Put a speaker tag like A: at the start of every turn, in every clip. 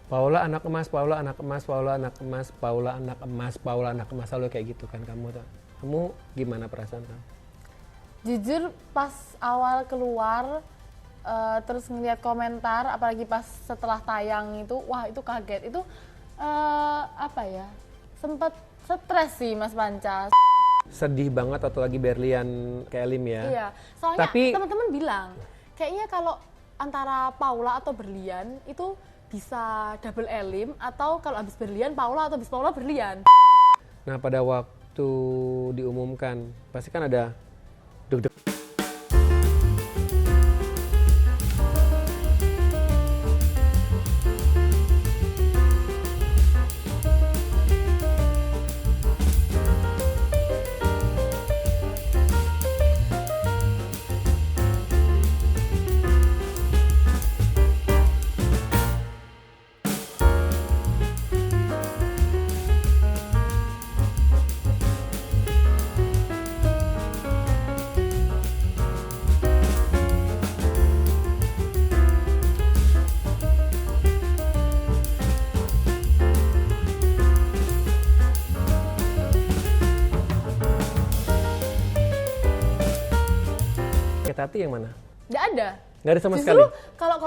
A: Paula anak emas, Paula anak emas, Paula anak emas, Paula anak emas, Paula anak emas, selalu kayak gitu kan kamu tuh. Kamu gimana perasaan kamu?
B: Jujur pas awal keluar terus ngeliat komentar, apalagi pas setelah tayang itu, wah itu kaget. Itu apa ya, sempet stres sih Mas Panca.
A: Sedih banget atau lagi berlian kayak Lim ya?
B: Iya, soalnya
A: Tapi
B: teman-teman bilang kayaknya kalau antara Paula atau berlian itu bisa double elim, atau kalau habis berlian Paula atau habis Paula berlian.
A: nah pada waktu diumumkan pasti kan ada deg-deg. Tati yang mana?
B: Nggak ada.
A: Nggak ada sama
B: Justru
A: sekali?
B: kalau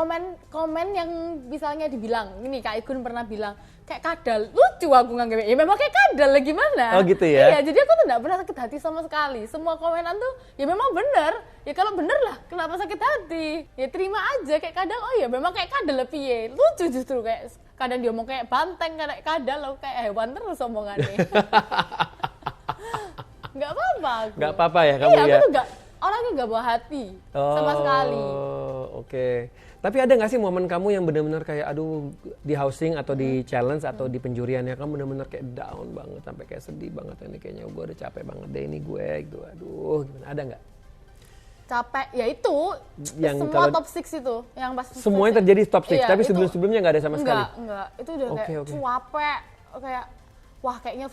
B: komen yang misalnya dibilang, ini Kak Igun pernah bilang, kayak kadal, lucu aku nganggapnya, ya memang kayak kadal lah gimana.
A: Oh gitu ya?
B: Iya, jadi aku tuh nggak pernah sakit hati sama sekali. Semua komenan tuh, ya memang bener. Ya kalau bener lah, kenapa sakit hati? Ya terima aja, kayak kadal, oh ya memang kayak kadal lah piye. Lucu justru, kayak kadang dia ngomong kayak banteng, kayak kadal loh, kayak hewan terus omongannya. Nggak apa-apa aku.
A: Nggak apa-apa ya kamu
B: iya,
A: ya?
B: Iya, aku tuh orangnya nggak bawa hati sama sekali.
A: Oke. Tapi ada nggak sih momen kamu yang benar-benar kayak aduh di housing atau di challenge atau di penjurian ya kamu benar-benar kayak down banget sampai kayak sedih banget ini kayaknya gue udah capek banget deh ini gue gitu. Aduh, gimana? Ada nggak?
B: Capek, ya itu
A: Yang
B: semua
A: kalau-
B: top 6 itu yang pas
A: Semuanya terjadi top 6,
B: Iya,
A: tapi
B: itu
A: sebelum-sebelumnya nggak ada sama sekali?
B: Enggak, itu udah kayak
A: Oke.
B: capek, kayak wah kayaknya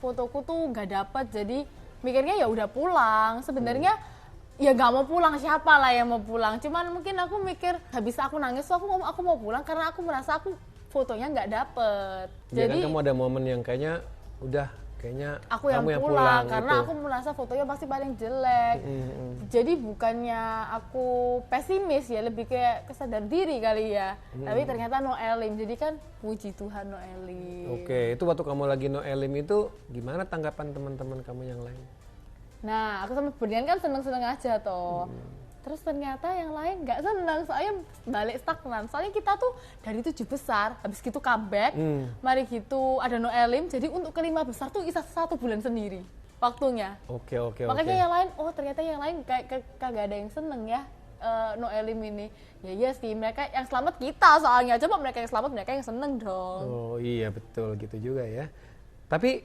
B: fotoku tuh nggak dapat, jadi mikirnya ya udah pulang. Sebenarnya ya nggak mau pulang, siapa lah yang mau pulang, cuman mungkin aku mikir habis aku nangis tuh aku mau pulang karena aku merasa aku fotonya nggak dapet.
A: Ya
B: Jadi
A: kan kamu ada momen yang kayaknya udah kayaknya
B: aku yang
A: kamu
B: pulang karena
A: gitu.
B: aku merasa fotonya pasti paling jelek. Jadi bukannya aku pesimis ya, lebih kayak kesadar diri kali ya. Tapi ternyata no elim, jadi kan puji Tuhan no elim.
A: Oke, itu waktu kamu lagi no elim itu gimana tanggapan teman-teman kamu yang lain?
B: Nah, aku sama Berlian kan seneng-seneng aja toh. Terus ternyata yang lain nggak seneng, soalnya balik stagnan. Soalnya kita tuh dari 7 besar, habis gitu comeback, mari gitu ada no elim, jadi untuk ke-5 besar tuh isa 1 bulan sendiri waktunya.
A: Oke.
B: Makanya yang lain, oh ternyata yang lain kayak kagak ada yang seneng ya no elim ini. Ya iya sih, mereka yang selamat kita soalnya. Coba mereka yang selamat, mereka yang seneng dong.
A: Oh iya betul gitu juga ya. Tapi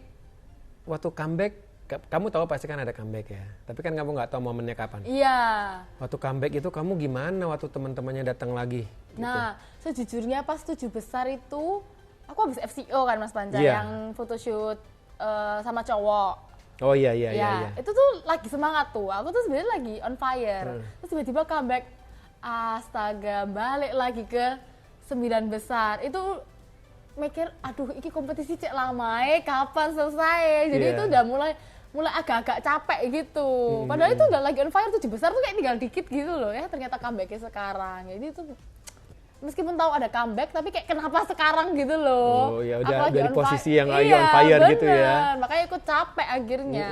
A: waktu comeback, kamu tahu pasti kan ada comeback ya. Tapi kan kamu nggak tahu momennya kapan.
B: Iya.
A: Waktu comeback itu kamu gimana waktu teman-temannya datang lagi? Gitu?
B: Nah, sejujurnya pas 7 besar itu, aku habis FCO kan Mas Panca,
A: Iya.
B: yang photoshoot sama cowok.
A: Oh iya.
B: Itu tuh lagi semangat tuh, aku tuh sebenarnya lagi on fire. Terus tiba-tiba comeback, astaga, balik lagi ke 9 besar. Itu mikir, aduh ini kompetisi cek lama kapan selesai. Jadi
A: Iya.
B: itu udah mulai agak-agak capek gitu. Padahal itu udah lagi on fire, 7 besar tuh kayak tinggal dikit gitu loh ya, ternyata comebacknya sekarang. Jadi itu meskipun tahu ada comeback, tapi kayak kenapa sekarang gitu loh.
A: Oh ya
B: Aku
A: udah
B: lagi
A: dari
B: on
A: posisi
B: fire.
A: yang lagi on fire gitu ya.
B: Bener. Makanya ikut capek akhirnya.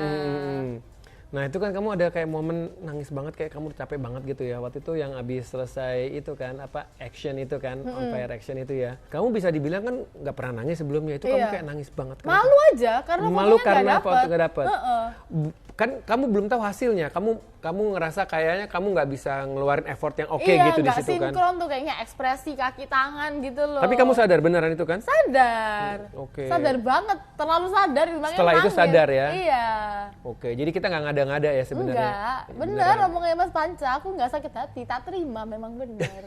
A: Nah itu kan kamu ada kayak momen nangis banget kayak kamu capek banget gitu ya. Waktu itu yang abis selesai itu kan action itu kan, on fire action itu ya. Kamu bisa dibilang kan nggak pernah nangis sebelumnya, itu kamu
B: Iya.
A: kayak nangis banget.
B: Malu aja karena
A: Malu
B: fotonya
A: karena
B: nggak
A: foto
B: dapet.
A: nggak dapet.
B: Heeh.
A: Kan kamu belum tahu hasilnya. Kamu ngerasa kayaknya kamu nggak bisa ngeluarin effort yang oke
B: Iya,
A: gitu di
B: nggak
A: situ kan.
B: sinkron tuh kayaknya ekspresi kaki tangan gitu loh.
A: Tapi kamu sadar beneran itu kan?
B: sadar.
A: Oke.
B: Sadar banget, terlalu sadar. Makanya
A: Setelah itu
B: nangis.
A: sadar ya?
B: Iya.
A: Oke, jadi kita nggak ngada-ngada ya sebenarnya.
B: Enggak, bener omongnya Mas Panca, aku nggak sakit hati, tak terima, memang bener.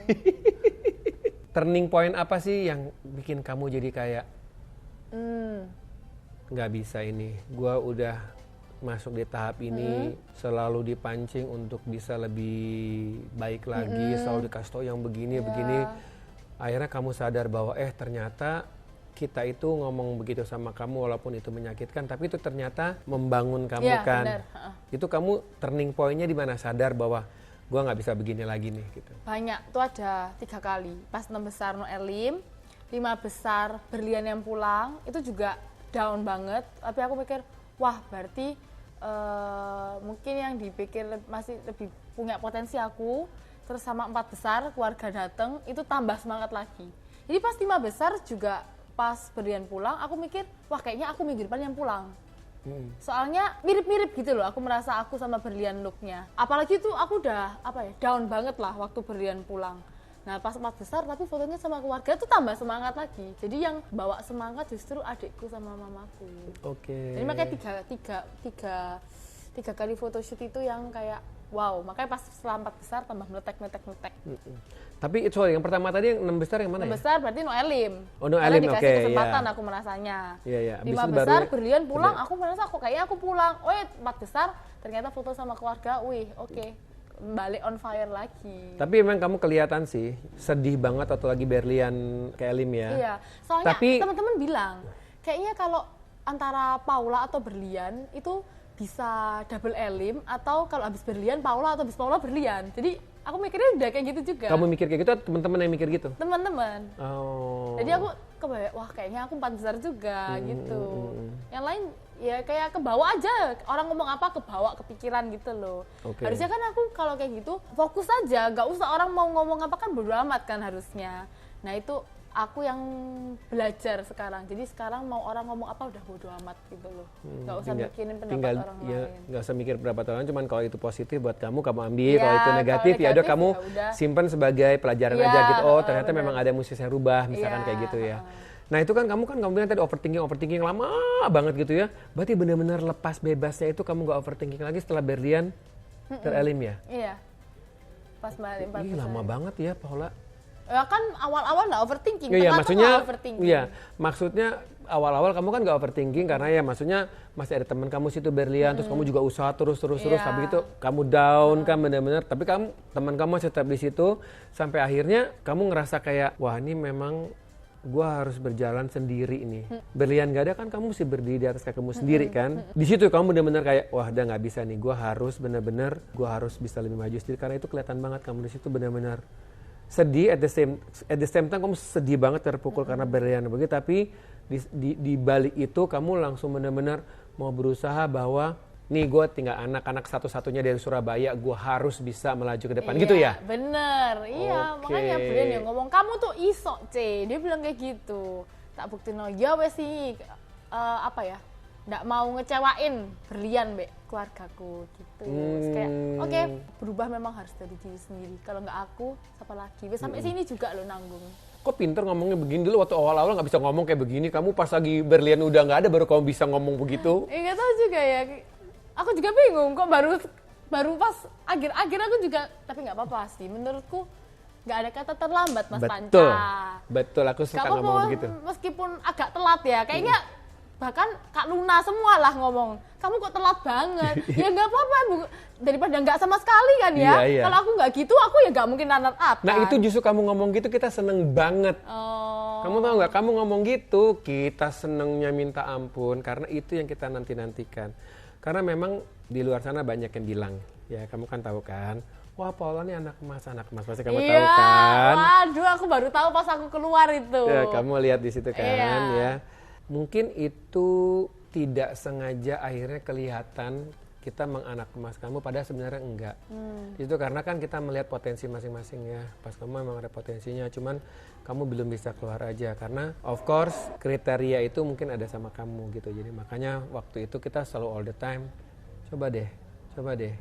A: Turning point apa sih yang bikin kamu jadi kayak nggak bisa ini, gua udah masuk di tahap ini, selalu dipancing untuk bisa lebih baik lagi, selalu dikasih tau yang begini. akhirnya kamu sadar bahwa ternyata kita itu ngomong begitu sama kamu walaupun itu menyakitkan, tapi itu ternyata membangun kamu kan.
B: Bener.
A: Itu kamu turning point-nya di mana sadar bahwa gua nggak bisa begini lagi nih gitu.
B: Banyak, tuh ada 3 kali. Pas 6 besar no elim, 5 besar berlian yang pulang, itu juga down banget. Tapi aku pikir, wah berarti mungkin yang dipikir masih lebih punya potensi aku. Terus sama 4 besar, keluarga dateng, itu tambah semangat lagi. Jadi pas 5 besar juga, pas berlian pulang, aku mikir, wah kayaknya aku minggu depan yang pulang. Soalnya mirip-mirip gitu loh, aku merasa aku sama berlian looknya. Apalagi tuh aku udah down banget lah waktu berlian pulang. Nah pas 4 besar tapi fotonya sama keluarga tuh tambah semangat lagi. Jadi yang bawa semangat justru adikku sama mamaku.
A: Oke.
B: Jadi makanya tiga kali photoshoot itu yang kayak wow, makanya pas setelah 4 besar tambah meletek.
A: Tapi sorry, yang pertama tadi yang 6 besar yang mana
B: 6
A: ya?
B: besar berarti no elim.
A: Oh, no elim, oke.
B: Dikasih kesempatan aku merasanya.
A: Iya.
B: 5 besar berlian pulang, aku merasa kayaknya aku pulang. 4 besar ternyata foto sama keluarga, oke. Balik on fire lagi.
A: Tapi emang kamu kelihatan sih sedih banget waktu lagi berlian ke elim ya.
B: Iya, soalnya teman-teman bilang kayaknya kalau antara Paula atau berlian itu bisa double elim, atau kalau habis berlian Paula atau habis Paula berlian. Jadi aku mikirnya udah kayak gitu juga.
A: Kamu mikir kayak gitu atau teman-teman yang mikir gitu?
B: Teman-teman.
A: Oh.
B: Jadi aku kebayang, wah kayaknya aku 4 besar juga gitu. Yang lain ya kayak kebawa aja. Orang ngomong apa kebawa kepikiran gitu loh.
A: Okay.
B: Harusnya kan aku kalau kayak gitu fokus aja, gak usah orang mau ngomong apa kan bodo amat kan harusnya. Nah itu aku yang belajar sekarang. Jadi sekarang mau orang ngomong apa udah bodo amat gitu loh. Gak usah mikirin pendapat orang lain.
A: Gak usah mikir pendapat orang, cuman kalau itu positif buat kamu ambil. Kalau itu negatif ya udah kamu simpan sebagai pelajaran aja gitu. Oh ternyata memang ada mesti saya rubah, misalkan kayak gitu ya. Nah itu kan kamu bilang tadi overthinking lama banget gitu ya. Berarti benar-benar lepas bebasnya itu kamu gak overthinking lagi setelah berlian terelim ya?
B: Iya. Pas balik 4 besar.
A: Lama banget ya Paula.
B: Ya kan awal-awal nggak overthinking.
A: Iya, maksudnya
B: overthinking.
A: Iya, maksudnya awal-awal kamu kan nggak overthinking karena ya maksudnya masih ada teman kamu situ berlian, terus kamu juga usaha terus tapi itu kamu down kan benar-benar, tapi teman kamu masih tetap di situ sampai akhirnya kamu ngerasa kayak wah ini memang gua harus berjalan sendiri ini. Berlian gak ada kan kamu mesti berdiri di atas kakimu sendiri kan. Di situ kamu benar-benar kayak wah udah nggak bisa nih, gua harus bisa lebih maju sendiri karena itu kelihatan banget kamu di situ benar-benar sedih at the same time kamu sedih banget terpukul karena berlian begitu, tapi di balik itu kamu langsung benar-benar mau berusaha bahwa nih gue tinggal anak-anak satu-satunya dari Surabaya, gue harus bisa melaju ke depan gitu ya?
B: Bener, iya makanya Brian yang ngomong kamu tuh iso dia bilang kayak gitu, tak buktiin ya wes sih nggak mau ngecewain berlian keluargaku gitu. Kayak oke, berubah memang harus dari diri sendiri. Kalau nggak aku, siapa lagi? Sampai sini juga lo nanggung.
A: Kok pinter ngomongnya begini dulu, waktu awal-awal nggak bisa ngomong kayak begini. Kamu pas lagi berlian udah nggak ada, baru kamu bisa ngomong begitu.
B: Nggak tahu juga ya. Aku juga bingung kok baru pas akhir-akhir aku juga, tapi nggak apa-apa sih. Menurutku nggak ada kata terlambat, Mas Panca.
A: Betul, aku suka ngomong begitu.
B: Meskipun agak telat ya, kayaknya bahkan Kak Luna semua lah ngomong, kamu kok telat banget. Ya nggak apa-apa, daripada nggak sama sekali kan ya. Iya. Kalau aku nggak gitu, aku ya nggak mungkin runner up.
A: Nah itu justru kamu ngomong gitu kita seneng banget. Kamu tahu nggak, kamu ngomong gitu kita senengnya minta ampun karena itu yang kita nanti-nantikan. Karena memang di luar sana banyak yang bilang, ya kamu kan tahu kan, wah Paula nih anak emas pasti kamu tahu kan.
B: Waduh, aku baru tahu pas aku keluar itu.
A: Ya, kamu lihat di situ kan ya. Mungkin itu tidak sengaja akhirnya kelihatan kita menganak emas kamu, padahal sebenarnya enggak. Itu karena kan kita melihat potensi masing-masing ya. Pas kamu memang ada potensinya, cuman kamu belum bisa keluar aja karena of course kriteria itu mungkin ada sama kamu gitu. Jadi makanya waktu itu kita selalu all the time, coba deh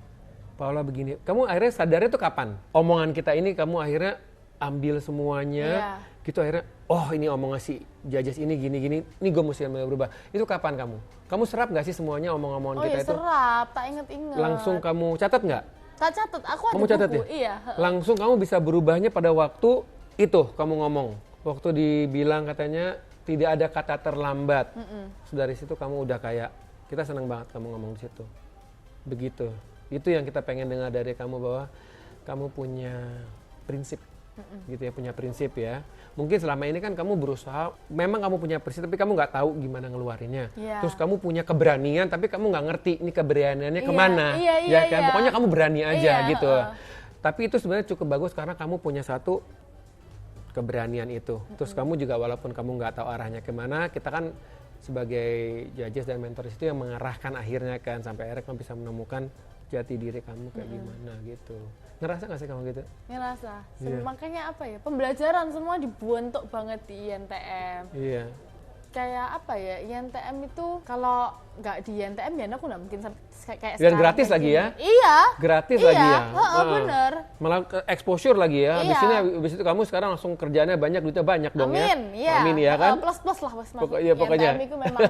A: Paula begini. Kamu akhirnya sadarnya tuh kapan? Omongan kita ini kamu akhirnya ambil semuanya gitu, akhirnya oh ini omongan si Jajas ini gini-gini, ini gue mesti berubah. Itu kapan kamu serap gak sih semuanya omong-omongan kita itu? Oh ya
B: serap, tak inget-inget.
A: Langsung kamu catat gak?
B: Tak catat, aku ada
A: kamu catat
B: buku,
A: ya?
B: Iya.
A: Langsung kamu bisa berubahnya pada waktu itu kamu ngomong. Waktu dibilang katanya tidak ada kata terlambat. Dari situ kamu udah kayak, kita senang banget kamu ngomong di situ. Begitu. Itu yang kita pengen dengar dari kamu, bahwa kamu punya prinsip. gitu ya, punya prinsip ya. Mungkin selama ini kan kamu berusaha, memang kamu punya prinsip tapi kamu nggak tahu gimana ngeluarinnya. Terus kamu punya keberanian tapi kamu nggak ngerti ini keberaniannya kemana, ya kan? Pokoknya kamu berani aja gitu. Tapi itu sebenarnya cukup bagus karena kamu punya satu keberanian itu. Terus kamu juga walaupun kamu nggak tahu arahnya kemana, kita kan sebagai judges dan mentors itu yang mengarahkan akhirnya kan sampai akhirnya kamu bisa menemukan jati diri kamu kayak gimana gitu. Ngerasa gak sih kamu gitu?
B: Ngerasa. Makanya apa ya, pembelajaran semua dibentuk banget di INTM.
A: Iya.
B: Kayak apa ya, INTM itu kalau nggak di INTM ya aku nggak mungkin kayak
A: dan gratis lagi ya?
B: Iya.
A: Gratis lagi ya?
B: Bener.
A: Malah exposure lagi ya? Habis itu kamu sekarang langsung kerjaannya banyak, duitnya banyak dong ya? Amin ya kan?
B: Plus lah mas.
A: Pokoknya.
B: INTM itu memang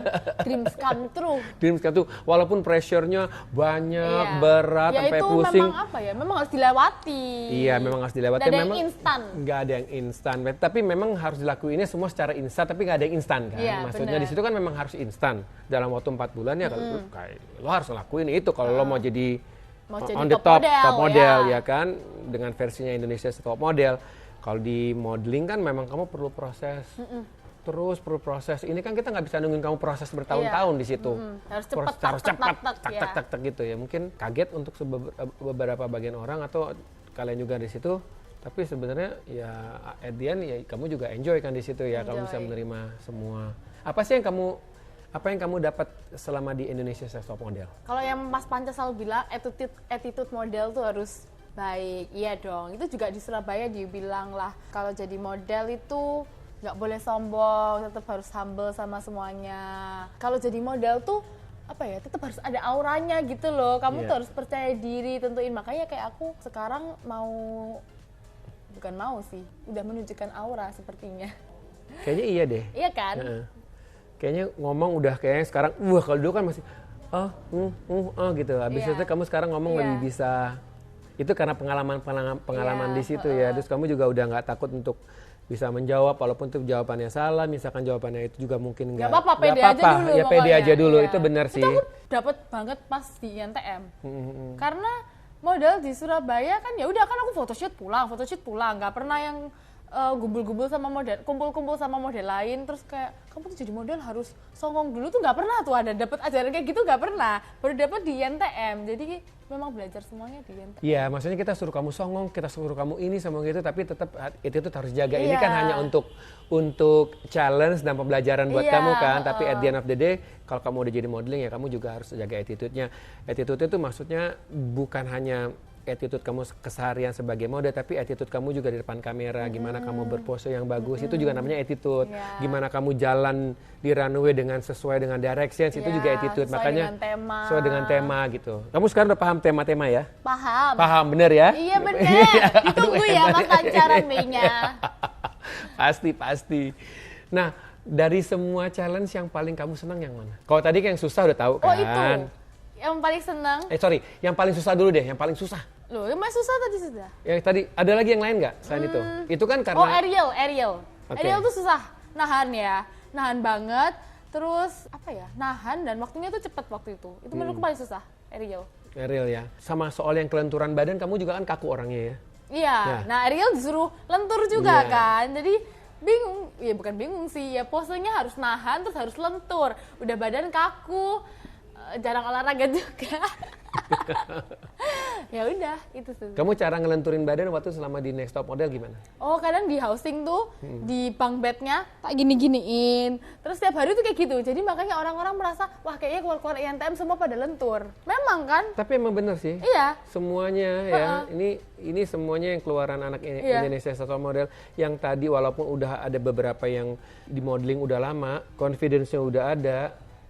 B: dreams come true.
A: Dreams come true, walaupun pressure-nya banyak, berat,
B: ya,
A: sampai
B: itu
A: pusing.
B: Memang apa ya, memang harus dilewati.
A: Iya, memang harus dilewati.
B: Nggak ada yang instan.
A: Nggak ada yang instan, tapi memang harus dilakuinnya semua secara instan, tapi nggak ada yang instan kan? Maksudnya di situ kan memang harus instan. Dalam waktu 4 bulan ya, lo harus ngelakuin itu kalau lo mau jadi on the top model ya kan, dengan versinya Indonesia top model. Kalau di modeling kan memang kamu perlu proses, perlu proses. Ini kan kita nggak bisa nungguin kamu proses bertahun-tahun di situ.
B: Harus cepat,
A: tak gitu ya. Mungkin kaget untuk beberapa bagian orang atau kalian juga di situ. Tapi sebenarnya ya at the end ya kamu juga enjoy kan di situ ya, kamu bisa menerima semua. Apa sih yang kamu dapat selama di Indonesia Top Model?
B: Kalau yang Mas Panca selalu bilang attitude model tuh harus baik. Iya dong. Itu juga di Surabaya dibilang lah, kalau jadi model itu nggak boleh sombong, tetap harus humble sama semuanya. Kalau jadi model tuh apa ya, tetap harus ada auranya gitu loh. Kamu tuh harus percaya diri, tentuin. Makanya kayak aku sekarang bukan mau sih, udah menunjukkan aura sepertinya.
A: Kayaknya iya deh.
B: Iya kan?
A: Kayaknya ngomong udah kayaknya sekarang, kalau dulu kan masih gitu. Habis itu kamu sekarang ngomong lebih bisa. Itu karena pengalaman di situ ya. Terus kamu juga udah nggak takut untuk bisa menjawab, walaupun itu jawabannya salah. Misalkan jawabannya itu juga mungkin nggak apa-apa. Pede aja dulu. Itu benar sih.
B: Itu aku dapat banget pas di INTM. Karena model di Surabaya kan ya udah kan aku photoshoot pulang, nggak pernah yang kumpul-kumpul sama model lain, terus kayak kamu tuh jadi model harus songong dulu tuh nggak pernah tuh, ada dapat ajaran kayak gitu nggak pernah, baru dapat di INTM. Jadi memang belajar semuanya di INTM.
A: Iya, maksudnya kita suruh kamu songong, kita suruh kamu ini sama gitu, tapi tetap itu tuh harus jaga. Ini kan hanya untuk challenge dan pembelajaran buat kamu kan, tapi at the end of the day kalau kamu udah jadi modeling ya kamu juga harus jaga attitude-nya. Attitude itu maksudnya bukan hanya attitude kamu keseharian sebagai model, tapi attitude kamu juga di depan kamera, gimana kamu berpose yang bagus, itu juga namanya attitude. Gimana kamu jalan di runway sesuai dengan directions, itu juga attitude. Makanya sesuai dengan tema gitu. Kamu sekarang udah paham tema-tema ya? Paham, bener ya?
B: Iya bener, ditunggu ya Mas Panca B-nya.
A: Pasti. Nah, dari semua challenge yang paling kamu senang yang mana? Kalau tadi yang susah udah tahu kan?
B: Oh itu, yang paling senang.
A: Yang paling susah dulu deh, yang paling susah.
B: Loh, yang paling susah tadi sudah.
A: Yang tadi, ada lagi yang lain nggak selain itu? Itu kan karena...
B: Oh, Ariel. Ariel tuh susah, nahan banget. Terus, nahan dan waktunya tuh cepet waktu itu. Itu menurutku paling susah, Ariel
A: ya. Sama soal yang kelenturan badan, kamu juga kan kaku orangnya ya?
B: Iya, nah Ariel disuruh lentur juga kan. Jadi bingung, ya bukan bingung sih, ya posenya harus nahan terus harus lentur. Udah badan kaku, jarang olahraga juga. Ya udah, itu sih.
A: Kamu cara ngelenturin badan waktu selama di Next Top Model gimana?
B: Oh, kadang di housing tuh di bunk bednya tak gini-giniin. Terus setiap hari tuh kayak gitu. Jadi makanya orang-orang merasa, wah kayaknya keluar-keluar INTM semua pada lentur. Memang kan?
A: Tapi emang bener sih.
B: Iya.
A: Semuanya ya. Ini semuanya yang keluaran anak Indonesia Top Model yang tadi walaupun udah ada beberapa yang di modeling udah lama, confidence-nya udah ada,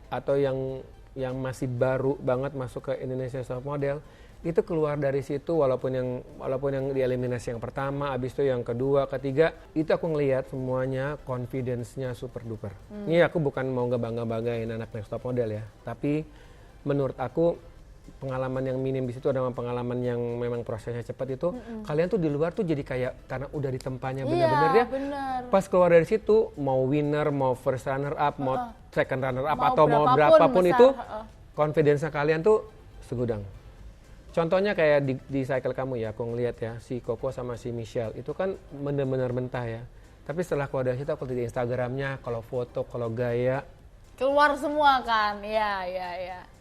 A: atau yang masih baru banget masuk ke Indonesia Top Model, itu keluar dari situ walaupun yang di eliminasi yang pertama, abis itu yang kedua, ketiga, itu aku ngelihat semuanya confidence-nya super duper. Ini aku bukan mau ngebangga-banggain anak Next Top Model ya, tapi menurut aku pengalaman yang minim di situ adalah pengalaman yang memang prosesnya cepat itu. Kalian tuh di luar tuh jadi kayak karena udah di tempatnya bener-bener ya. Pas keluar dari situ mau winner, mau first runner up, mau second runner up atau mau berapapun itu, confidence-nya kalian tuh segudang. Contohnya kayak di cycle kamu ya, aku ngeliat ya, si Koko sama si Michelle itu kan bener-bener mentah ya. Tapi setelah keluar dari situ aku lihat di Instagramnya, kalau foto, kalau gaya,
B: Keluar semua kan, ya.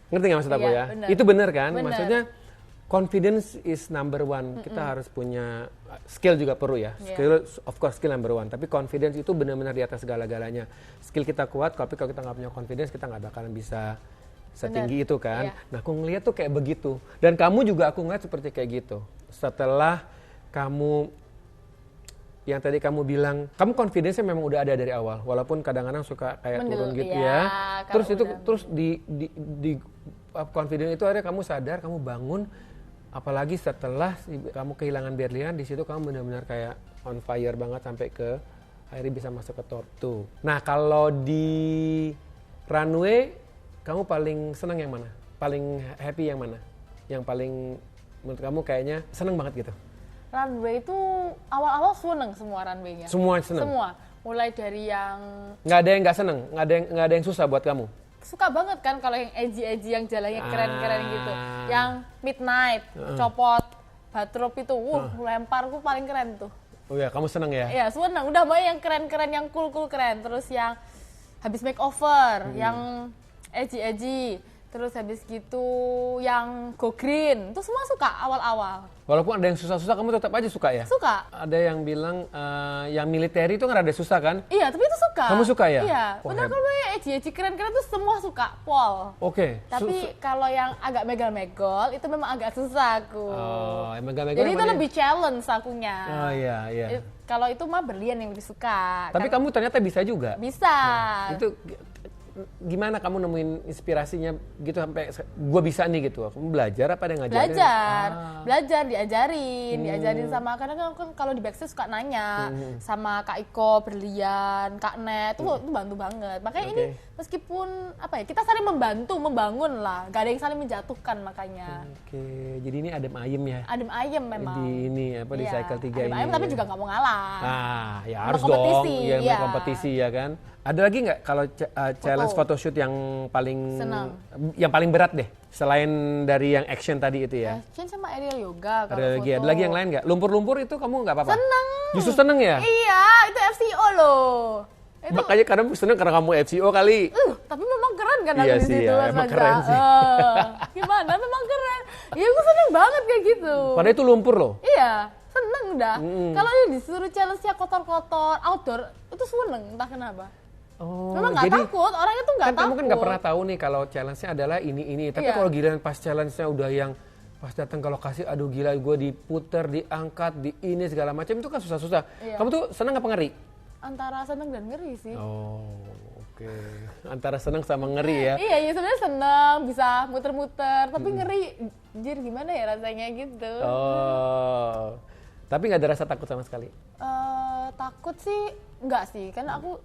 A: ngerti nggak maksud aku
B: Iya,
A: ya?
B: bener.
A: Itu bener kan?
B: Bener.
A: Maksudnya confidence is number one. Kita harus punya skill juga perlu ya. Skill, of course skill number one. Tapi confidence itu benar-benar di atas segala-galanya. Skill kita kuat, tapi kalau kita nggak punya confidence, kita nggak bakalan bisa setinggi itu kan.
B: Iya.
A: Nah aku ngeliat tuh kayak begitu. Dan kamu juga aku ngeliat seperti kayak gitu. Setelah kamu, yang tadi kamu bilang, kamu confidence-nya memang udah ada dari awal. Walaupun kadang-kadang suka kayak turun gitu ya. Terus itu, terus di confidence itu akhirnya kamu sadar, kamu bangun. Apalagi setelah kamu kehilangan Berlian, di situ kamu benar-benar kayak on fire banget sampai ke akhirnya bisa masuk ke top 2. Nah kalau di runway, kamu paling senang yang mana? Paling happy yang mana? Yang paling menurut kamu kayaknya seneng banget gitu?
B: Runway itu awal-awal seneng semua runway-nya.
A: Semua seneng?
B: Semua. Mulai dari yang
A: Nggak ada yang nggak seneng? Nggak ada yang susah buat kamu?
B: suka banget kan kalau yang edgy yang jalannya keren-keren gitu. Yang midnight, copot, batrop itu, lemparku paling keren tuh.
A: Oh ya, kamu seneng ya?
B: Iya, seneng. Udah banyak yang keren-keren, yang cool keren. Terus yang habis makeover, yang edgy. Terus habis gitu yang go green. Itu semua suka awal-awal.
A: Walaupun ada yang susah-susah, kamu tetap aja suka ya?
B: Suka.
A: Ada yang bilang yang militer itu kan rada susah kan?
B: Iya, tapi itu suka.
A: Kamu suka ya?
B: Iya.
A: Oh,
B: Benar kalau yang edgy keren-keren tuh semua suka. Pol.
A: Oke.
B: Tapi kalau yang agak megol-megol itu memang agak susah aku.
A: Oh, megah-megah.
B: Jadi itu lebih challenge akunya.
A: Oh iya.
B: Kalau itu mah Berlian yang lebih suka.
A: Tapi kamu ternyata bisa juga.
B: Bisa.
A: Itu gimana kamu nemuin inspirasinya gitu sampai gue bisa nih gitu? Kamu belajar apa ada yang ngajarin?
B: Belajar, diajarin sama karena kan kalau di backstage suka nanya sama Kak Iko, Berlian, Kak Net, itu bantu banget. Makanya ini meskipun apa ya, kita saling membantu, membangun lah, gak ada yang saling menjatuhkan makanya.
A: Oke, jadi ini adem ayem ya?
B: Adem ayem memang.
A: Di ini apa di cycle 3 ini.
B: Adem ayem tapi juga nggak mau ngalah.
A: Ah, ya harus dong. Iya, kompetisi ya kan. Ada lagi nggak kalau challenge photoshoot yang paling berat deh selain dari yang action tadi itu ya?
B: Action sama aerial yoga.
A: Ada lagi yang lain nggak? Lumpur-lumpur itu kamu nggak apa-apa?
B: Seneng.
A: Justru seneng ya?
B: Iya, itu FCO loh. Itu,
A: makanya kadang seneng karena kamu FCO kali.
B: Tapi memang keren kan
A: iya
B: aku di situ.
A: Iya, emang keren sih.
B: Gimana? Memang keren. Ya aku seneng banget kayak gitu.
A: Padahal itu lumpur loh.
B: Iya, seneng dah. Kalau disuruh challenge-nya kotor-kotor, outdoor, itu seneng, entah kenapa.
A: Oh,
B: memang nggak takut, orangnya tuh nggak takut.
A: Kamu kan nggak pernah tahu nih kalau challenge-nya adalah ini. Tapi kalau giliran pas challenge-nya udah yang pas datang ke lokasi, aduh gila gue diputer, diangkat, di ini segala macam itu kan susah-susah. Iya. Kamu tuh seneng apa ngeri?
B: Antara seneng dan ngeri sih.
A: Oh, oke. Antara seneng sama ngeri ya?
B: Iya, sebenarnya seneng bisa muter-muter, tapi ngeri, jir gimana ya rasanya gitu.
A: Oh, tapi nggak ada rasa takut sama sekali?
B: Takut sih, enggak sih, kan aku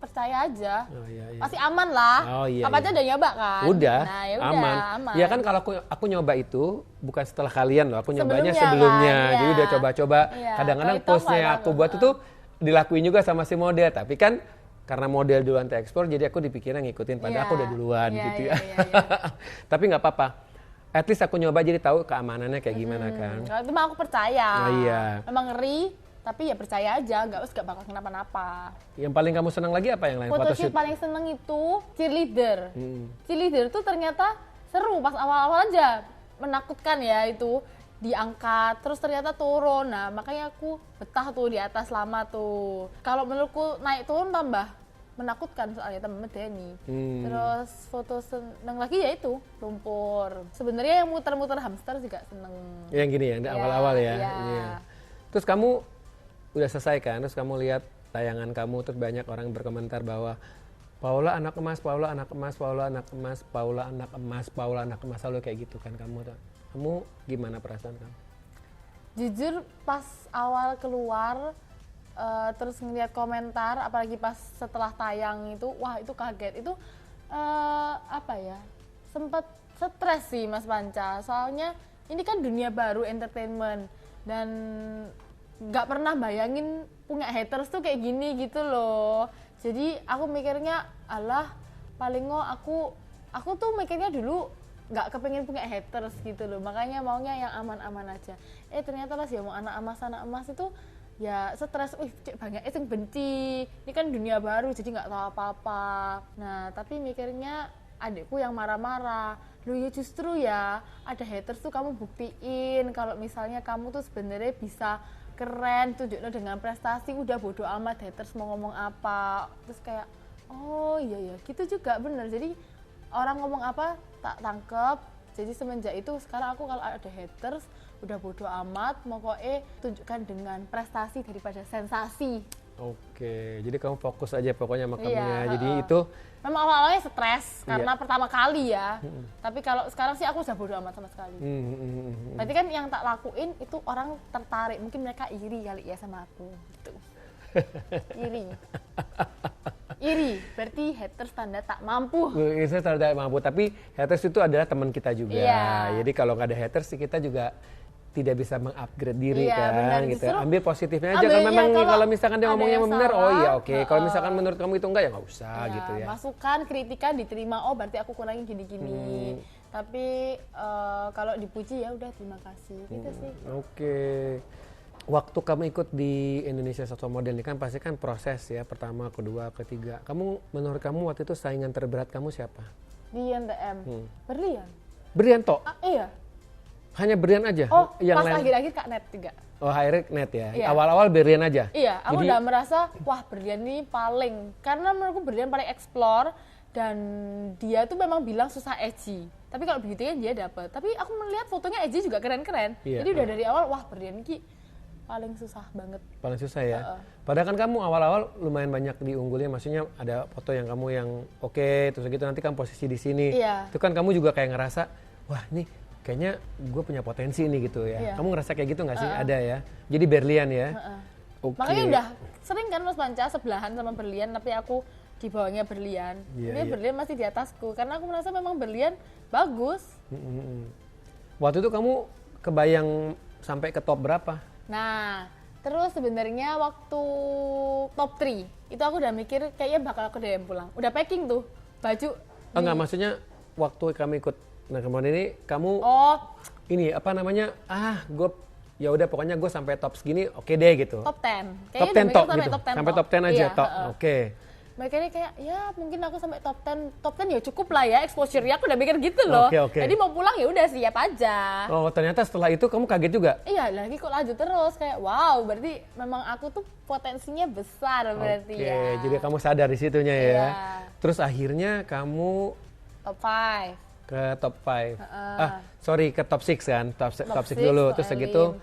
B: percaya aja.
A: Oh, iya.
B: Pasti aman lah.
A: Oh, iya,
B: apa aja udah nyoba kan?
A: Udah,
B: nah,
A: aman. Ya kan kalau aku nyoba itu bukan setelah kalian loh, aku nyobanya sebelumnya.
B: Kan?
A: Jadi udah coba-coba. Kadang-kadang postnya aku buat itu dilakuin juga sama si model, tapi kan karena model duluan terekspor, jadi aku dipikirnya ngikutin. Padahal aku udah duluan gitu ya. Tapi nggak apa-apa. At least aku nyoba jadi tahu keamanannya kayak gimana kan.
B: Kalau itu mah aku percaya.
A: Iya.
B: Memang ngeri. Tapi ya percaya aja, nggak bakal kenapa-napa.
A: Yang paling kamu senang lagi apa yang lain?
B: Photoshoot paling seneng itu cheerleader. Cheerleader tuh ternyata seru pas awal-awal aja. Menakutkan ya itu, diangkat, terus ternyata turun. Nah makanya aku betah tuh di atas lama tuh. Kalau menurutku naik turun tambah menakutkan soalnya tambah medeni. Terus foto seneng lagi ya itu, lumpur. Sebenarnya yang muter-muter hamster juga seneng.
A: Yang gini ya, awal-awal ya. Iya. Terus kamu udah selesai kan, terus kamu lihat tayangan kamu, terus banyak orang berkomentar bahwa Paula anak emas, Paula anak emas, Paula anak emas, Paula anak emas, Paula anak emas, selalu kayak gitu kan kamu gimana perasaan kamu?
B: Jujur pas awal keluar terus ngeliat komentar, apalagi pas setelah tayang itu, wah itu kaget, itu apa ya, sempat stres sih Mas Panca, soalnya ini kan dunia baru entertainment dan nggak pernah bayangin punya haters tuh kayak gini gitu loh. Jadi aku mikirnya alah paling aku tuh mikirnya dulu nggak kepengen punya haters gitu loh, makanya maunya yang aman-aman aja. Ternyata pas ya mau anak emas itu ya stres, cek banyak yang benci, ini kan dunia baru jadi nggak tahu apa-apa. Nah tapi mikirnya adikku yang marah-marah, lu ya justru ya ada haters tuh kamu buktiin kalau misalnya kamu tuh sebenarnya bisa keren, tunjuknya dengan prestasi, udah bodo amat haters mau ngomong apa. Terus kayak oh iya gitu juga bener, jadi orang ngomong apa tak tangkep. Jadi semenjak itu sekarang aku kalau ada haters udah bodo amat, pokoknya tunjukkan dengan prestasi daripada sensasi.
A: Oke, jadi kamu fokus aja pokoknya makamnya. Jadi itu
B: memang awalnya stres karena pertama kali ya. Tapi kalau sekarang sih aku udah bodo amat sama sekali. Berarti kan yang tak lakuin itu orang tertarik, mungkin mereka iri kali ya sama aku gitu. Iri, berarti haters tanda tak mampu.
A: Haters tanda tak mampu, tapi haters itu adalah teman kita juga. Jadi kalau nggak ada haters kita juga tidak bisa mengupgrade diri kan, benar, gitu. Ambil positifnya aja. Kalau memang kalau misalkan dia ngomongnya benar, oh iya oke. Kalau misalkan menurut kamu itu enggak ya nggak usah gitu ya.
B: Masukan, kritikan diterima. Oh berarti aku kurangin gini-gini. Tapi kalau dipuji ya udah terima kasih. Gitu sih.
A: Oke. Waktu kamu ikut di Indonesia Top Model ini kan pasti kan proses ya, pertama, kedua, ketiga. Menurut kamu waktu itu saingan terberat kamu siapa?
B: Di NTM. Berlian.
A: Berlian toh?
B: Iya.
A: Hanya Berlian aja?
B: Oh, yang pas akhir-akhir Kak Net juga.
A: Oh, akhirnya Net ya?
B: Iya.
A: Awal-awal Berlian aja?
B: Iya, aku udah merasa, wah Berlian ini paling. Karena menurutku Berlian paling explore, dan dia tuh memang bilang susah edgy. Tapi kalau begitu kan dia dapat. Tapi aku melihat fotonya edgy juga keren-keren. Iya. Jadi udah dari awal, wah Berlian ini paling susah banget.
A: Paling susah ya? Padahal kan kamu awal-awal lumayan banyak diunggulnya, maksudnya ada foto yang kamu yang oke, terus gitu nanti kan posisi di sini.
B: Iya.
A: Itu kan kamu juga kayak ngerasa, wah nih kayaknya gue punya potensi nih gitu ya. Iya. Kamu ngerasa kayak gitu nggak sih? Ada ya. Jadi Berlian ya.
B: Makanya udah sering kan Mas Panca sebelahan sama Berlian, tapi aku di bawahnya Berlian. Ini Berlian masih di atasku karena aku merasa memang Berlian bagus.
A: Waktu itu kamu kebayang sampai ke top berapa?
B: Nah, terus sebenarnya waktu top 3 itu aku udah mikir kayaknya bakal aku DM pulang. Udah packing tuh baju.
A: Enggak, maksudnya waktu kami ikut. Nah kemudian ini kamu ini apa namanya? Gue ya udah pokoknya gue sampai top segini oke deh gitu.
B: Top 10.
A: Top 10 top gitu. Sampai top 10 aja top. Oke.
B: Mereka kayak ya mungkin aku sampai top 10. Top 10 ya cukup lah ya exposure-nya, aku udah mikir gitu loh. Jadi mau pulang ya udah siap aja.
A: Oh, ternyata setelah itu kamu kaget juga?
B: Iya, lagi kok lanjut terus kayak wow, berarti memang aku tuh potensinya besar berarti ya.
A: Oke, jadi kamu sadar di situnya ya. Terus akhirnya kamu
B: top 5.
A: Ke top 5. Ke top 6 kan. Top 6 dulu. Terus segitu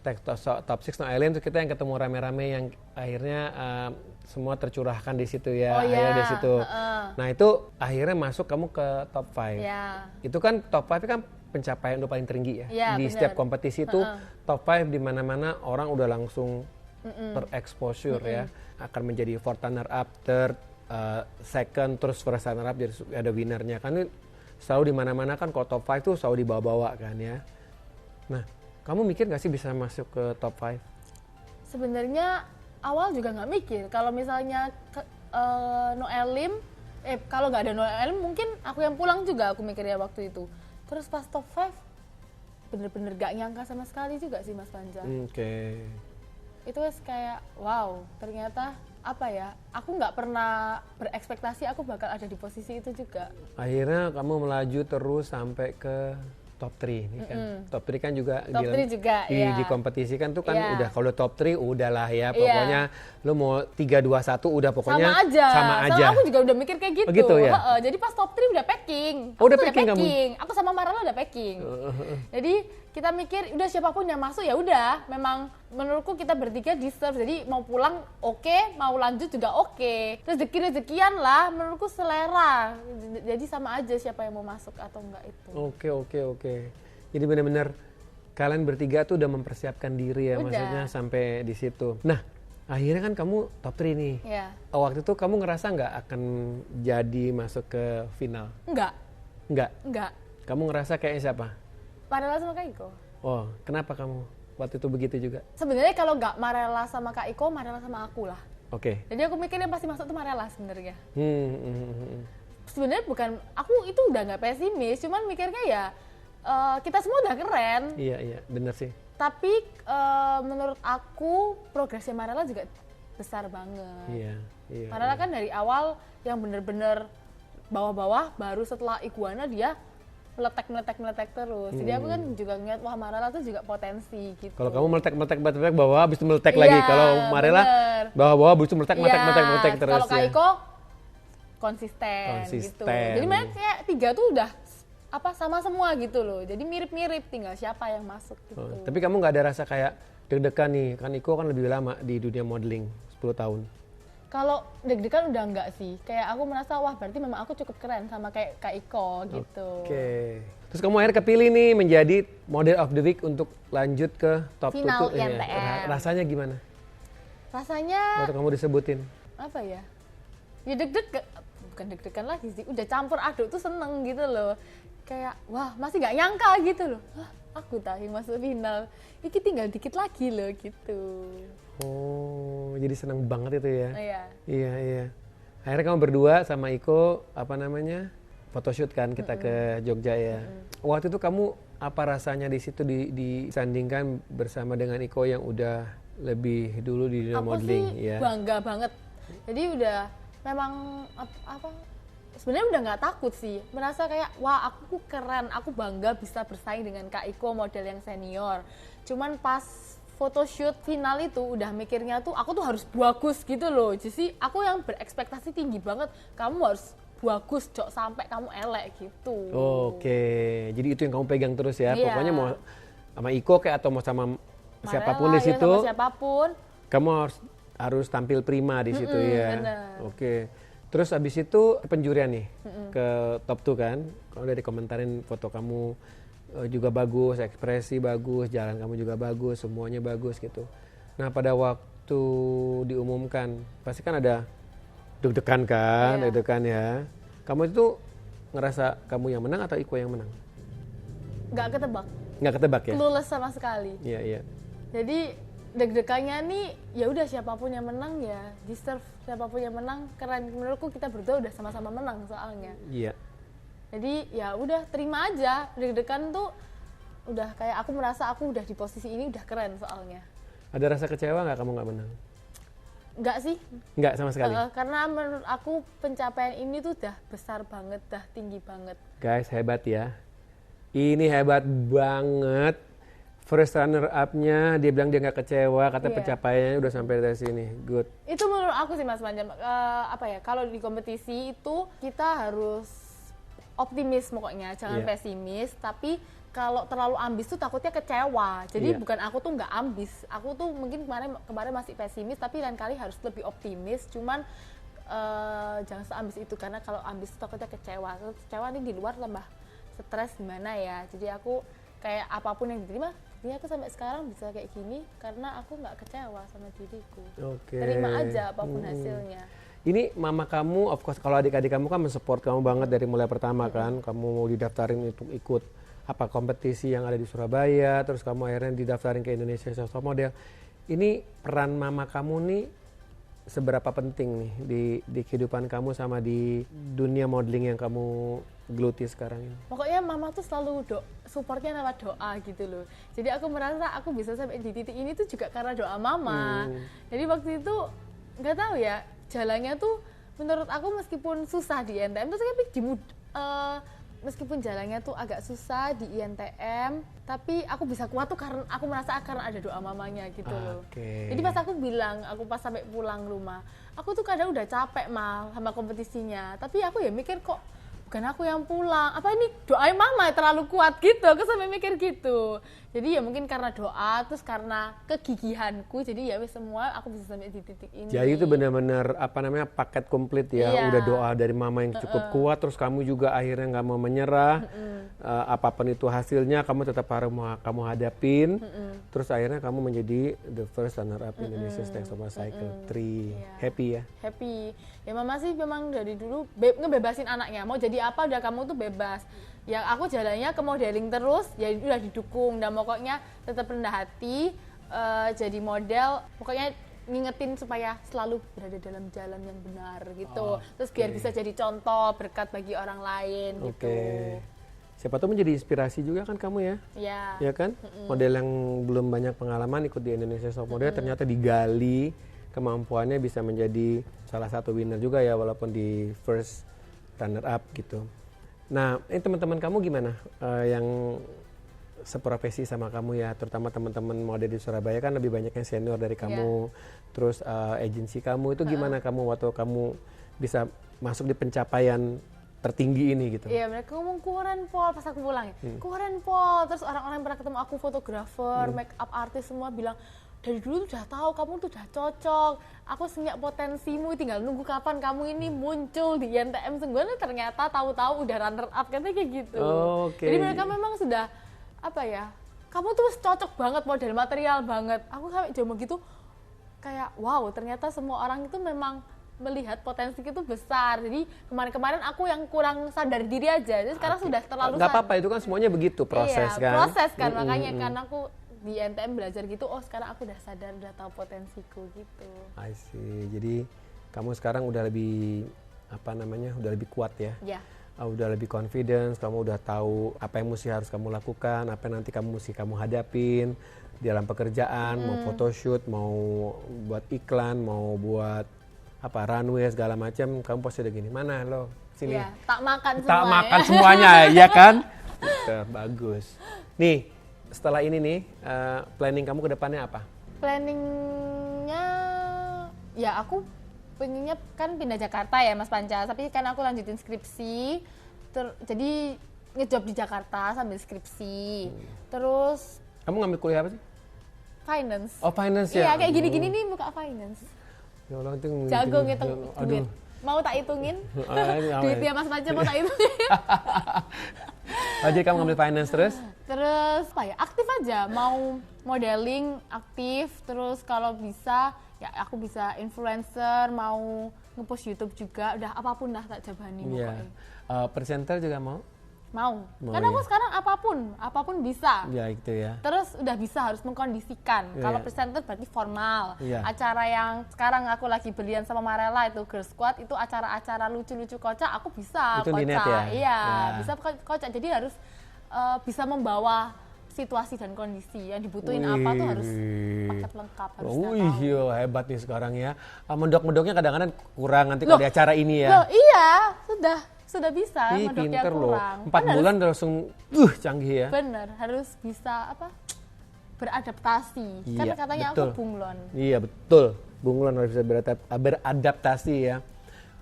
A: top 6 no Alien, terus kita yang ketemu rame-rame yang akhirnya semua tercurahkan di situ ya. Akhirnya di situ. Nah, itu akhirnya masuk kamu ke top 5. Itu kan top 5 kan pencapaian udah paling tinggi ya. Di setiap kompetisi itu top 5 di mana-mana orang udah langsung terexposure ya. Akan menjadi fourth runner up, third, second, terus first runner up, jadi ada winnernya kan. Selalu di mana-mana kan kalau top 5 tuh selalu dibawa-bawa kan ya. Nah, kamu mikir nggak sih bisa masuk ke top 5?
B: Sebenarnya awal juga nggak mikir. Kalau misalnya Noelim, kalau nggak ada Noelim mungkin aku yang pulang juga, aku mikirnya waktu itu. Terus pas top 5, bener-bener gak nyangka sama sekali juga sih Mas Panca. Itu kayak wow, ternyata apa ya, aku nggak pernah berekspektasi aku bakal ada di posisi itu juga.
A: Akhirnya kamu melaju terus sampai ke top 3 ini kan. Top 3 kan juga di kompetisi kan tuh kan udah kalau top 3 udahlah ya pokoknya lu mau 3-2-1 udah pokoknya sama aja.
B: Aku juga udah mikir kayak gitu.
A: Begitu ya?
B: Jadi pas top 3 udah packing.
A: Udah packing kamu?
B: Aku sama Marala udah packing. Jadi kita mikir udah siapapun yang masuk ya udah, memang menurutku kita bertiga deserve. Jadi mau pulang oke, mau lanjut juga oke. Rezeki-rezekian lah, menurutku selera. Jadi sama aja siapa yang mau masuk atau enggak itu.
A: Oke. Jadi benar-benar kalian bertiga tuh udah mempersiapkan diri ya, maksudnya sampai di situ. Nah, akhirnya kan kamu top 3 nih.
B: Iya.
A: Waktu itu kamu ngerasa nggak akan jadi masuk ke final? Enggak. Kamu ngerasa kayaknya siapa?
B: Marela sama Kak Iko.
A: Oh, kenapa kamu waktu itu begitu juga?
B: Sebenarnya kalau nggak Marela sama Kak Iko, Marela sama aku lah.
A: Oke.
B: Jadi aku mikirnya pasti masuk tuh Marela sebenarnya. sebenarnya bukan, aku itu udah nggak pesimis, cuman mikirnya ya kita semua udah keren.
A: Iya, bener sih.
B: Tapi menurut aku progresnya Marella juga besar banget.
A: Iya.
B: Marella kan dari awal yang bener-bener bawah-bawah, baru setelah Iguana dia meletek terus. Jadi aku kan juga ngeliat, wah Marella tuh juga potensi gitu.
A: Kalau kamu meletek bawah, habis itu meletek lagi. Kalau Marella bawah, habis itu meletek terus.
B: Kalau Kak Iko konsisten gitu. Jadi mereka kayak 3 tuh udah sama semua gitu loh. Jadi mirip-mirip, tinggal siapa yang masuk gitu.
A: Tapi kamu nggak ada rasa kayak deg-degan nih, kan Iko kan lebih lama di dunia modeling, 10 tahun.
B: Kalau deg-degan udah enggak sih, kayak aku merasa wah berarti memang aku cukup keren sama kayak Kak Iko gitu.
A: Oke. Terus kamu akhirnya kepilih nih menjadi Model of the Week untuk lanjut ke top 2
B: final INTM.
A: Rasanya gimana?
B: Rasanya
A: waktu kamu disebutin?
B: Apa ya? Ya deg-degan, bukan deg-degan lagi sih, udah campur aduk tuh seneng gitu loh. Kayak wah masih nggak nyangka gitu loh. Wah, aku yang masuk final. Iki tinggal dikit lagi loh gitu.
A: Oh, jadi seneng banget itu ya?
B: Iya.
A: Iya. Akhirnya kamu berdua sama Iko, photoshoot kan kita ke Jogja ya. Waktu itu kamu apa rasanya di situ disandingkan bersama dengan Iko yang udah lebih dulu di dunia modeling?
B: Aku sih
A: ya?
B: Bangga banget. Jadi udah memang sebenarnya udah nggak takut sih, merasa kayak wah aku keren, aku bangga bisa bersaing dengan Kak Iko model yang senior. Cuman pas photoshoot final itu udah mikirnya tuh aku tuh harus bagus gitu loh. Jadi aku yang berekspektasi tinggi banget, kamu harus bagus Jok sampai kamu elek gitu.
A: Oke, jadi itu yang kamu pegang terus ya.
B: Iya.
A: Pokoknya mau sama Iko kayak atau mau sama siapapun di situ,
B: sama siapapun,
A: kamu harus tampil prima di situ ya.
B: Bener.
A: Oke. Terus abis itu penjurian nih ke top 2 kan. Kalau udah dikomentarin foto kamu juga bagus, ekspresi bagus, jalan kamu juga bagus, semuanya bagus gitu. Nah pada waktu diumumkan, pasti kan ada deg-degan kan, deg-degan ya. Kamu itu ngerasa kamu yang menang atau Iko yang menang?
B: Nggak ketebak.
A: Nggak ketebak ya?
B: Clueless sama sekali.
A: Iya.
B: Jadi deg-degannya nih, ya udah siapapun yang menang ya deserve, siapapun yang menang keren. Menurutku kita berdua udah sama-sama menang soalnya.
A: Iya.
B: Jadi ya udah terima aja, deg-degan tuh udah kayak aku merasa aku udah di posisi ini udah keren soalnya.
A: Ada rasa kecewa nggak kamu nggak menang?
B: Nggak sih.
A: Nggak sama sekali?
B: Karena menurut aku pencapaian ini tuh udah besar banget, udah tinggi banget.
A: Guys hebat ya. Ini hebat banget. First runner up-nya dia bilang dia nggak kecewa, kata pencapaiannya udah sampai dari sini. Good.
B: Itu menurut aku sih Mas Panjam, kalau di kompetisi itu kita harus optimis pokoknya, jangan pesimis, tapi kalau terlalu ambis tuh takutnya kecewa. Jadi bukan aku tuh nggak ambis, aku tuh mungkin kemarin masih pesimis, tapi lain kali harus lebih optimis. Cuman jangan seambis itu, karena kalau ambis tuh takutnya kecewa. Kecewa nih di luar tambah stres gimana ya. Jadi aku kayak apapun yang diterima, jadi aku sampai sekarang bisa kayak gini karena aku nggak kecewa sama diriku.
A: Oke.
B: Terima aja apapun hasilnya.
A: Ini mama kamu, of course kalau adik-adik kamu kan mensupport kamu banget dari mulai pertama kan. Kamu mau didaftarin untuk ikut kompetisi yang ada di Surabaya, terus kamu akhirnya didaftarin ke Indonesia Top Model. Ini peran mama kamu nih seberapa penting nih di kehidupan kamu sama di dunia modeling yang kamu geluti sekarang ini?
B: Pokoknya mama tuh selalu supportnya lewat doa gitu loh. Jadi aku merasa aku bisa sampai di titik ini tuh juga karena doa mama. Jadi waktu itu nggak tahu ya, jalannya tuh menurut aku meskipun susah di INTM tuh tapi meskipun jalannya tuh agak susah di INTM, tapi aku bisa kuat tuh karena aku merasa karena ada doa mamanya gitu loh. Jadi pas aku bilang, aku pas sampai pulang rumah, aku tuh kadang udah capek mal sama kompetisinya, tapi aku ya mikir kok bukan aku yang pulang, apa ini doain mama terlalu kuat gitu, aku sampai mikir gitu. Jadi ya mungkin karena doa, terus karena kegigihanku, jadi ya wes semua aku bisa sampai di titik ini.
A: Jadi itu benar-benar paket komplit ya, udah doa dari mama yang cukup kuat, terus kamu juga akhirnya nggak mau menyerah, apapun itu hasilnya kamu tetap harus kamu hadapin, terus akhirnya kamu menjadi the first runner up Indonesia Next Top Cycle 3. Happy ya?
B: Happy. Ya mama sih memang dari dulu ngebebasin anaknya, mau jadi apa udah kamu tuh bebas. Ya aku jalannya ke modeling terus, ya udah didukung dan pokoknya tetap rendah hati, jadi model, pokoknya ngingetin supaya selalu berada dalam jalan yang benar gitu. Terus
A: Oke.
B: biar bisa jadi contoh berkat bagi orang lain gitu.
A: Oke. Siapa tahu menjadi inspirasi juga kan kamu ya?
B: Ya.
A: Ya kan? Model yang belum banyak pengalaman ikut di Indonesia Top Model ternyata digali kemampuannya bisa menjadi salah satu winner juga ya walaupun di first runner up gitu. Nah, ini teman-teman kamu gimana yang seprofesi sama kamu ya, terutama teman-teman model di Surabaya kan lebih banyak yang senior dari kamu. Terus agensi kamu itu gimana kamu waktu kamu bisa masuk di pencapaian tertinggi ini gitu?
B: Iya, mereka ngomong keren Pol pas aku pulang ya. Keren Pol. Terus orang-orang yang pernah ketemu aku fotografer, make up artist semua bilang dari dulu tuh udah tahu kamu tuh udah cocok. Aku senyak potensimu, tinggal nunggu kapan kamu ini muncul di INTM Senggono. Ternyata tahu-tahu udah runner up katanya kayak gitu.
A: Oke.
B: Jadi mereka memang sudah apa ya? Kamu tuh cocok banget model material banget. Aku sampai jam gitu kayak wow, ternyata semua orang itu memang melihat potensi itu besar. Jadi kemarin-kemarin aku yang kurang sadar diri aja. Jadi sekarang sudah terlalu
A: Nggak apa-apa, itu kan semuanya begitu proses
B: iya,
A: kan?
B: proses kan. Makanya kan aku di NTM belajar gitu, oh sekarang aku udah sadar, udah tahu potensiku gitu.
A: I see. Jadi kamu sekarang udah lebih apa namanya? Udah lebih kuat ya?
B: Ya.
A: Udah lebih confidence, kamu udah tahu apa yang mesti harus kamu lakukan, apa yang nanti kamu mesti kamu hadapin di dalam pekerjaan, mau photoshoot, mau buat iklan, mau buat apa runway segala macam, kamu pasti udah gini, mana lo sini,
B: Iya, tak makan
A: tak
B: semua
A: makan
B: ya.
A: semuanya, ya kan? Gitu, bagus. Nih, setelah ini nih, planning kamu ke depannya apa?
B: Planningnya, ya aku pengennya kan pindah Jakarta ya Mas Panca, tapi kan aku lanjutin skripsi, jadi ngejob di Jakarta sambil skripsi. Terus
A: Kamu ngambil kuliah apa sih?
B: finance.
A: Oh, finance ya?
B: Iya, kayak gini-gini nih buka finance.
A: Ya Allah, itu
B: Jago ngitung
A: aduh.
B: duit. Mau tak hitungin?
A: Aduh.
B: Duitnya Mas Panca mau tak hitungin?
A: Oh, jadi kamu ngambil finance terus?
B: Terus apa ya, aktif aja, mau modeling aktif, terus kalau bisa ya aku bisa influencer, mau nge-post YouTube juga, udah apapun lah tak jabani
A: Iya.
B: pokoknya.
A: Presenter juga mau?
B: Mau.
A: Mau,
B: Karena aku
A: ya.
B: sekarang apapun bisa.
A: Ya gitu ya.
B: Terus udah bisa, harus mengkondisikan.
A: Iya.
B: Kalau presenter berarti formal.
A: Iya.
B: Acara yang sekarang aku lagi berlian sama Marella itu Girl Squad, itu acara-acara lucu-lucu kocak aku bisa
A: Itu di net
B: kocak.
A: ya?
B: Iya,
A: Ya.
B: bisa kocak. Jadi harus bisa membawa situasi dan kondisi. Yang dibutuhin apa tuh harus paket lengkap, harus udah
A: Wih,
B: tahu.
A: yo, hebat nih sekarang ya. Mendok-mendoknya kadang-kadang kurang nanti kalau
B: Loh,
A: di acara ini ya.
B: Loh, iya, sudah bisa,
A: Ih,
B: medoknya
A: pinter loh.
B: kurang.
A: 4
B: Kan harus-
A: bulan udah langsung canggih ya.
B: Bener, harus bisa beradaptasi. Kan
A: Iya,
B: katanya
A: betul.
B: aku bunglon.
A: Iya betul, bunglon harus bisa beradaptasi ya.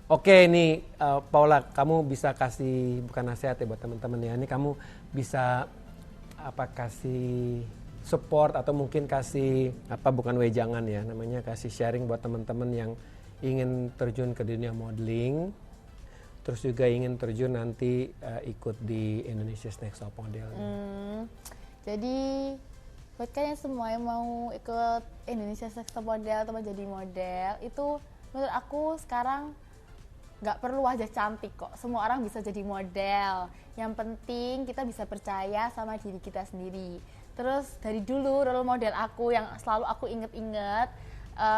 A: Oke nih Paula, kamu bisa kasih bukan nasihat ya buat teman-teman ya. Ini kamu bisa kasih support atau mungkin kasih bukan wejangan ya, namanya kasih sharing buat teman-teman yang ingin terjun ke dunia modeling, terus juga ingin terjun nanti ikut di Indonesia's Next Top Model.
B: Jadi buat kalian semua yang mau ikut Indonesia Next Top Model atau menjadi model, itu menurut aku sekarang nggak perlu wajah cantik kok. Semua orang bisa jadi model. Yang penting kita bisa percaya sama diri kita sendiri. Terus dari dulu role model aku yang selalu aku inget-inget,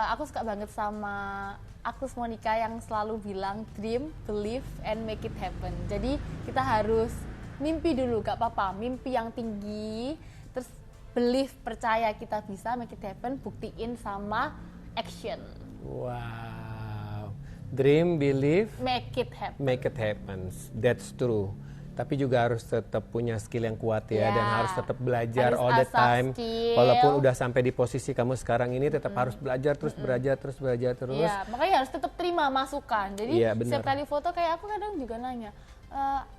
B: aku suka banget sama Agnes Monica yang selalu bilang dream, believe, and make it happen. Jadi kita harus mimpi dulu, gak apa-apa, mimpi yang tinggi, terus believe, percaya kita bisa, make it happen, buktiin sama action.
A: Wow, dream, believe,
B: Make it happen.
A: make it happen. That's true. Tapi juga harus tetap punya skill yang kuat ya, dan harus tetap belajar
B: Harus
A: all the
B: asah
A: time.
B: skill.
A: Walaupun udah sampai di posisi kamu sekarang ini, tetap harus belajar terus, belajar terus.
B: Iya, makanya harus tetap terima masukan. Jadi
A: Iya, benar.
B: setiap kali foto kayak aku kadang juga nanya,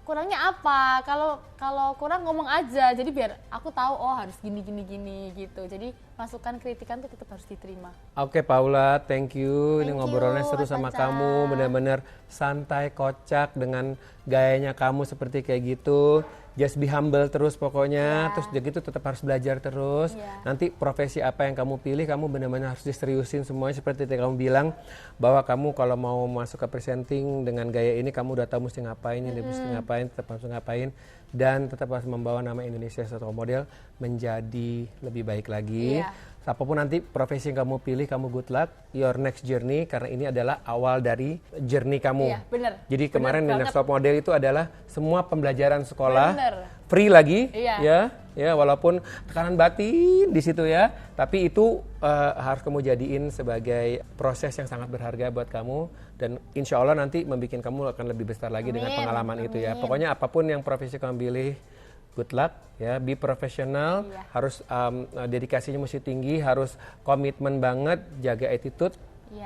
B: kurangnya apa? Kalau kurang ngomong aja. Jadi biar aku tahu oh harus gini gitu. Jadi masukan kritikan tuh tetap harus diterima.
A: Oke Paula, thank you. Ini
B: Thank
A: ngobrolnya
B: you,
A: seru
B: Mas
A: sama
B: Panca.
A: kamu, benar-benar santai, kocak dengan gayanya kamu seperti kayak gitu. Just be humble terus pokoknya, terus udah gitu tetap harus belajar terus.
B: Iya.
A: Nanti profesi apa yang kamu pilih, kamu benar-benar harus diseriusin semuanya seperti yang kamu bilang, bahwa kamu kalau mau masuk ke presenting dengan gaya ini, kamu udah tahu mesti ngapain, ini mesti ngapain, tetap harus ngapain, dan tetap harus membawa nama Indonesia Top Model menjadi lebih baik lagi.
B: Iya.
A: apapun nanti profesi yang kamu pilih, kamu good luck, your next journey, karena ini adalah awal dari journey kamu.
B: Iya, bener.
A: Jadi kemarin di Next Top Model itu adalah semua pembelajaran sekolah,
B: Bener.
A: free lagi,
B: Iya.
A: ya walaupun tekanan batin di situ ya, tapi itu harus kamu jadiin sebagai proses yang sangat berharga buat kamu, dan insya Allah nanti membuat kamu akan lebih besar lagi dengan pengalaman itu ya. Pokoknya apapun yang profesi kamu pilih, good luck ya, be profesional, harus dedikasinya mesti tinggi, harus komitmen banget, jaga attitude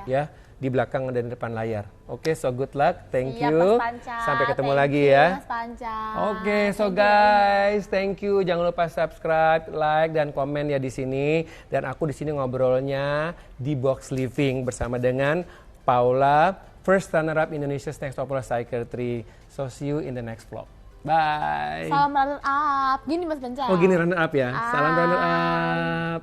A: ya di belakang dan di depan layar. Oke, so good luck, thank you.
B: Mas Panca.
A: Sampai ketemu
B: Thank
A: lagi
B: you,
A: ya.
B: Mas Panca.
A: Oke, so guys, thank you. Jangan lupa subscribe, like dan komen ya di sini. Dan aku di sini ngobrolnya di Box Living bersama dengan Paula, first runner-up Indonesia's Next Top Model Cycle 3. So see you in the next vlog. Bye.
B: Salam runner up. Gini Mas Panca.
A: Oh gini runner up ya. Salam runner up.